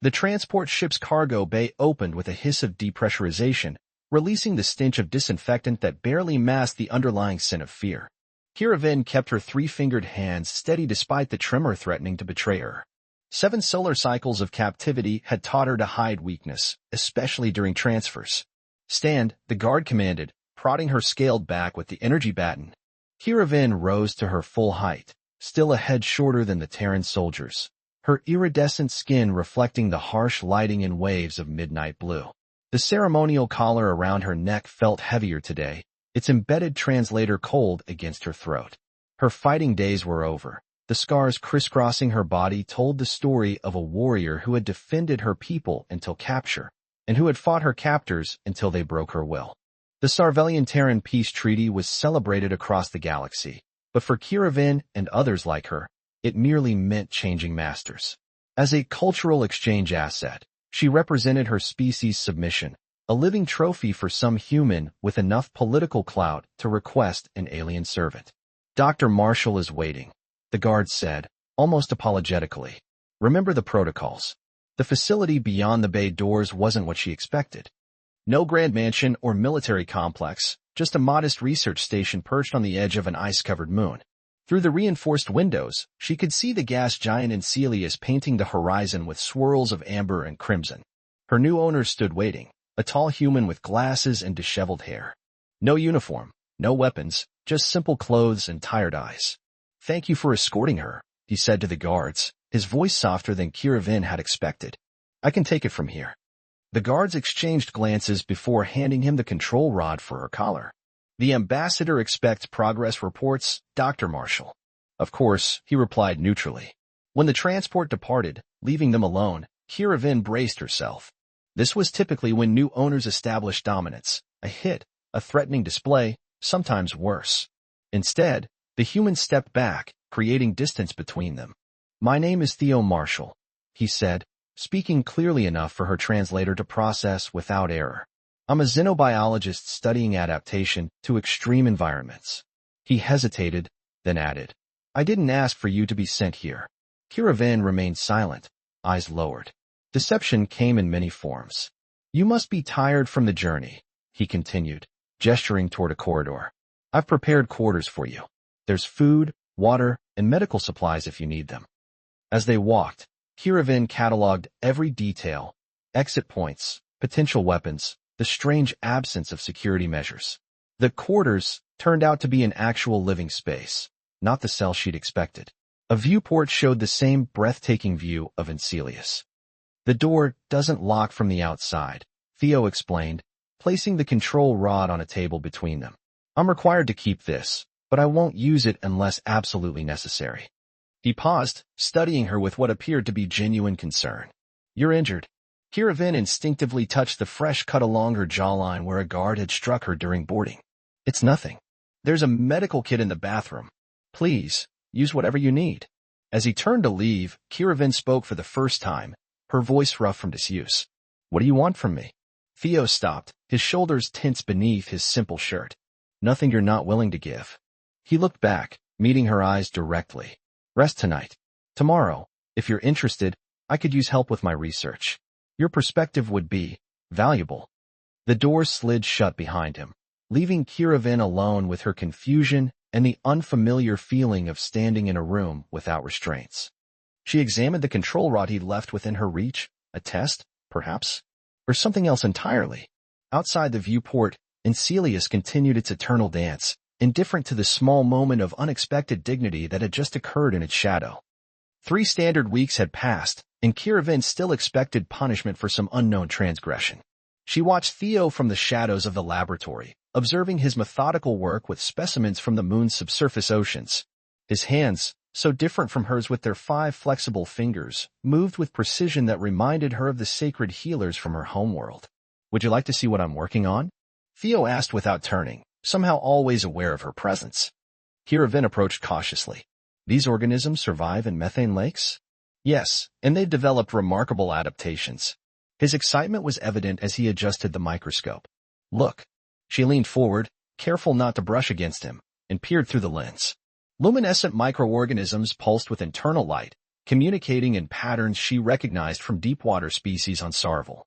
The transport ship's cargo bay opened with a hiss of depressurization, releasing the stench of disinfectant that barely masked the underlying sin of fear. Kiravin kept her three-fingered hands steady despite the tremor threatening to betray her. 7 solar cycles of captivity had taught her to hide weakness, especially during transfers. "Stand," the guard commanded, prodding her scaled back with the energy baton. Kiravin rose to her full height, still a head shorter than the Terran soldiers, her iridescent skin reflecting the harsh lighting in waves of midnight blue. The ceremonial collar around her neck felt heavier today, its embedded translator cold against her throat. Her fighting days were over. The scars crisscrossing her body told the story of a warrior who had defended her people until capture, and who had fought her captors until they broke her will. The Sarvellian-Terran peace treaty was celebrated across the galaxy, but for Kiravin and others like her, it merely meant changing masters. As a cultural exchange asset, she represented her species' submission, a living trophy for some human with enough political clout to request an alien servant. "Dr. Marshall is waiting," the guard said, almost apologetically. "Remember the protocols." The facility beyond the bay doors wasn't what she expected. No grand mansion or military complex, just a modest research station perched on the edge of an ice-covered moon. Through the reinforced windows, she could see the gas giant Encelius painting the horizon with swirls of amber and crimson. Her new owner stood waiting, a tall human with glasses and disheveled hair. No uniform, no weapons, just simple clothes and tired eyes. "Thank you for escorting her," he said to the guards, his voice softer than Kiravin had expected. "I can take it from here." The guards exchanged glances before handing him the control rod for her collar. "The ambassador expects progress reports, Dr. Marshall." "Of course," he replied neutrally. When the transport departed, leaving them alone, Kiravin braced herself. This was typically when new owners established dominance, a hit, a threatening display, sometimes worse. Instead, the human stepped back, creating distance between them. "My name is Theo Marshall," he said, speaking clearly enough for her translator to process without error. "I'm a xenobiologist studying adaptation to extreme environments." He hesitated, then added, "I didn't ask for you to be sent here." Kiravin remained silent, eyes lowered. Deception came in many forms. "You must be tired from the journey," he continued, gesturing toward a corridor. "I've prepared quarters for you. There's food, water, and medical supplies if you need them." As they walked, Kiravin cataloged every detail: exit points, potential weapons, the strange absence of security measures. The quarters turned out to be an actual living space, not the cell she'd expected. A viewport showed the same breathtaking view of Encelius. "The door doesn't lock from the outside," Theo explained, placing the control rod on a table between them. "I'm required to keep this, but I won't use it unless absolutely necessary." He paused, studying her with what appeared to be genuine concern. "You're injured." Kiravin instinctively touched the fresh cut along her jawline where a guard had struck her during boarding. "It's nothing. There's a medical kit in the bathroom. Please, use whatever you need." As he turned to leave, Kiravin spoke for the first time, her voice rough from disuse. "What do you want from me?" Theo stopped, his shoulders tense beneath his simple shirt. "Nothing you're not willing to give." He looked back, meeting her eyes directly. "Rest tonight. Tomorrow, if you're interested, I could use help with my research. Your perspective would be valuable." The door slid shut behind him, leaving Kiravin alone with her confusion and the unfamiliar feeling of standing in a room without restraints. She examined the control rod he'd left within her reach, a test, perhaps, or something else entirely. Outside the viewport, Encelius continued its eternal dance, indifferent to the small moment of unexpected dignity that had just occurred in its shadow. 3 standard weeks had passed, and Kiravin still expected punishment for some unknown transgression. She watched Theo from the shadows of the laboratory, observing his methodical work with specimens from the moon's subsurface oceans. His hands, so different from hers with their 5 flexible fingers, moved with precision that reminded her of the sacred healers from her homeworld. "Would you like to see what I'm working on?" Theo asked without turning, somehow always aware of her presence. Kiravin approached cautiously. "These organisms survive in methane lakes?" "Yes, and they've developed remarkable adaptations." His excitement was evident as he adjusted the microscope. "Look." She leaned forward, careful not to brush against him, and peered through the lens. Luminescent microorganisms pulsed with internal light, communicating in patterns she recognized from deep-water species on Sarvel.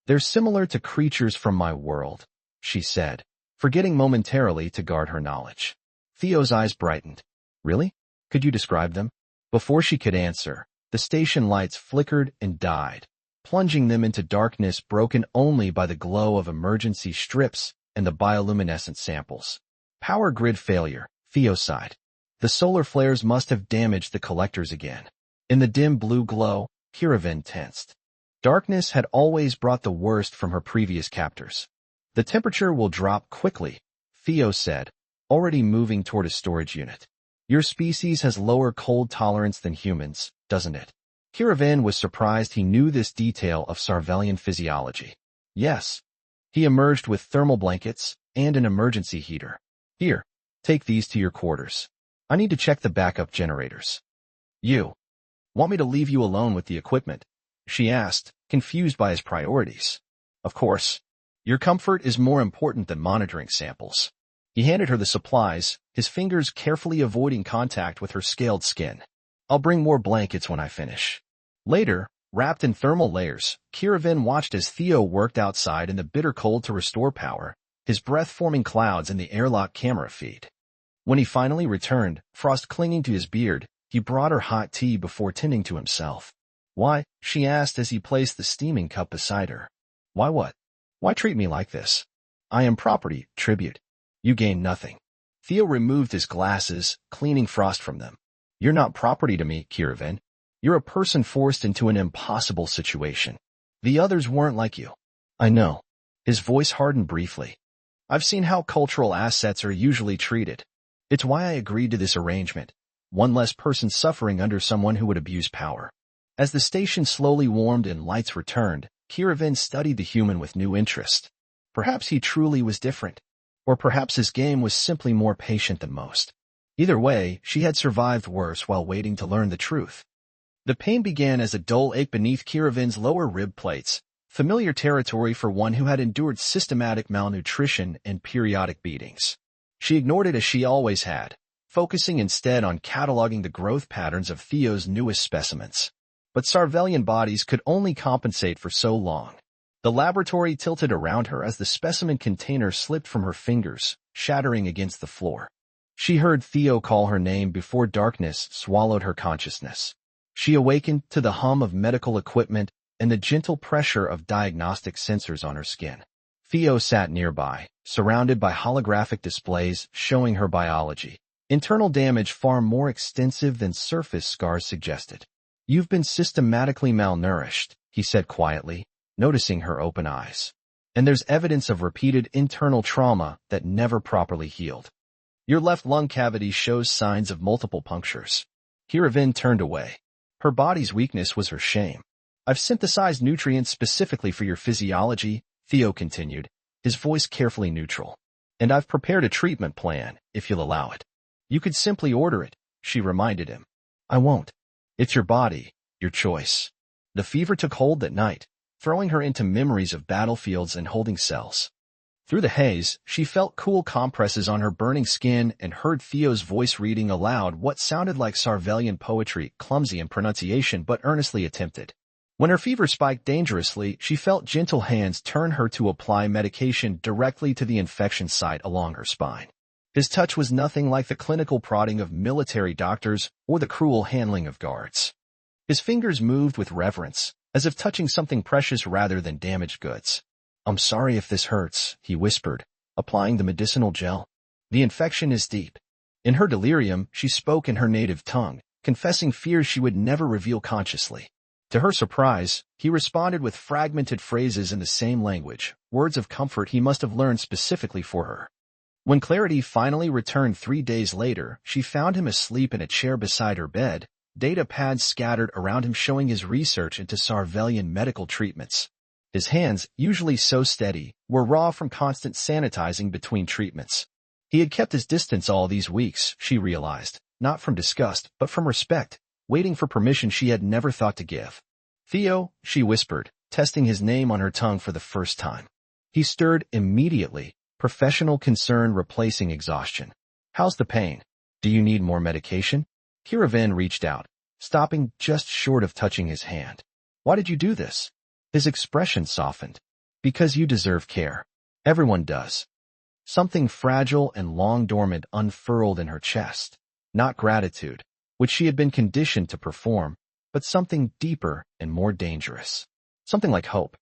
"They're similar to creatures from my world," she said, forgetting momentarily to guard her knowledge. Theo's eyes brightened. "Really? Could you describe them?" Before she could answer, the station lights flickered and died, plunging them into darkness broken only by the glow of emergency strips and the bioluminescent samples. "Power grid failure," Theo sighed. "The solar flares must have damaged the collectors again." In the dim blue glow, Kiraven tensed. Darkness had always brought the worst from her previous captors. "The temperature will drop quickly," Theo said, already moving toward a storage unit. "Your species has lower cold tolerance than humans, doesn't it?" Kiraven was surprised he knew this detail of Sarvellian physiology. "Yes." He emerged with thermal blankets and an emergency heater. "Here, take these to your quarters. I need to check the backup generators." "You want me to leave you alone with the equipment?" she asked, confused by his priorities. "Of course. Your comfort is more important than monitoring samples." He handed her the supplies, his fingers carefully avoiding contact with her scaled skin. "I'll bring more blankets when I finish." Later, wrapped in thermal layers, Kiraven watched as Theo worked outside in the bitter cold to restore power, his breath forming clouds in the airlock camera feed. When he finally returned, frost clinging to his beard, he brought her hot tea before tending to himself. "Why?" she asked as he placed the steaming cup beside her. "Why what? Why treat me like this? I am property, tribute. You gain nothing." Theo removed his glasses, cleaning frost from them. "You're not property to me, Kiraven. You're a person forced into an impossible situation. The others weren't like you." "I know." His voice hardened briefly. "I've seen how cultural assets are usually treated. It's why I agreed to this arrangement. One less person suffering under someone who would abuse power." As the station slowly warmed and lights returned, Kiraven studied the human with new interest. Perhaps he truly was different. Or perhaps his game was simply more patient than most. Either way, she had survived worse while waiting to learn the truth. The pain began as a dull ache beneath Kiraven's lower rib plates, familiar territory for one who had endured systematic malnutrition and periodic beatings. She ignored it as she always had, focusing instead on cataloging the growth patterns of Theo's newest specimens. But Sarvellian bodies could only compensate for so long. The laboratory tilted around her as the specimen container slipped from her fingers, shattering against the floor. She heard Theo call her name before darkness swallowed her consciousness. She awakened to the hum of medical equipment and the gentle pressure of diagnostic sensors on her skin. Theo sat nearby, surrounded by holographic displays showing her biology. Internal damage far more extensive than surface scars suggested. "You've been systematically malnourished," he said quietly, noticing her open eyes. "And there's evidence of repeated internal trauma that never properly healed. Your left lung cavity shows signs of multiple punctures." Kiraven turned away. Her body's weakness was her shame. "I've synthesized nutrients specifically for your physiology," Theo continued, his voice carefully neutral. "And I've prepared a treatment plan, if you'll allow it." "You could simply order it," she reminded him. "I won't. It's your body, your choice." The fever took hold that night, throwing her into memories of battlefields and holding cells. Through the haze, she felt cool compresses on her burning skin and heard Theo's voice reading aloud what sounded like Sarvellian poetry, clumsy in pronunciation but earnestly attempted. When her fever spiked dangerously, she felt gentle hands turn her to apply medication directly to the infection site along her spine. His touch was nothing like the clinical prodding of military doctors or the cruel handling of guards. His fingers moved with reverence, as if touching something precious rather than damaged goods. "I'm sorry if this hurts," he whispered, applying the medicinal gel. "The infection is deep." In her delirium, she spoke in her native tongue, confessing fears she would never reveal consciously. To her surprise, he responded with fragmented phrases in the same language, words of comfort he must have learned specifically for her. When clarity finally returned 3 days later, she found him asleep in a chair beside her bed, data pads scattered around him showing his research into Sarvellian medical treatments. His hands, usually so steady, were raw from constant sanitizing between treatments. He had kept his distance all these weeks, she realized, not from disgust, but from respect, waiting for permission she had never thought to give. "Theo," she whispered, testing his name on her tongue for the first time. He stirred immediately, professional concern replacing exhaustion. "How's the pain? Do you need more medication?" Kiraven reached out, stopping just short of touching his hand. Why did you do this? His expression softened. Because you deserve care. Everyone does. Something fragile and long dormant unfurled in her chest. Not gratitude, which she had been conditioned to perform, but something deeper and more dangerous. Something like hope.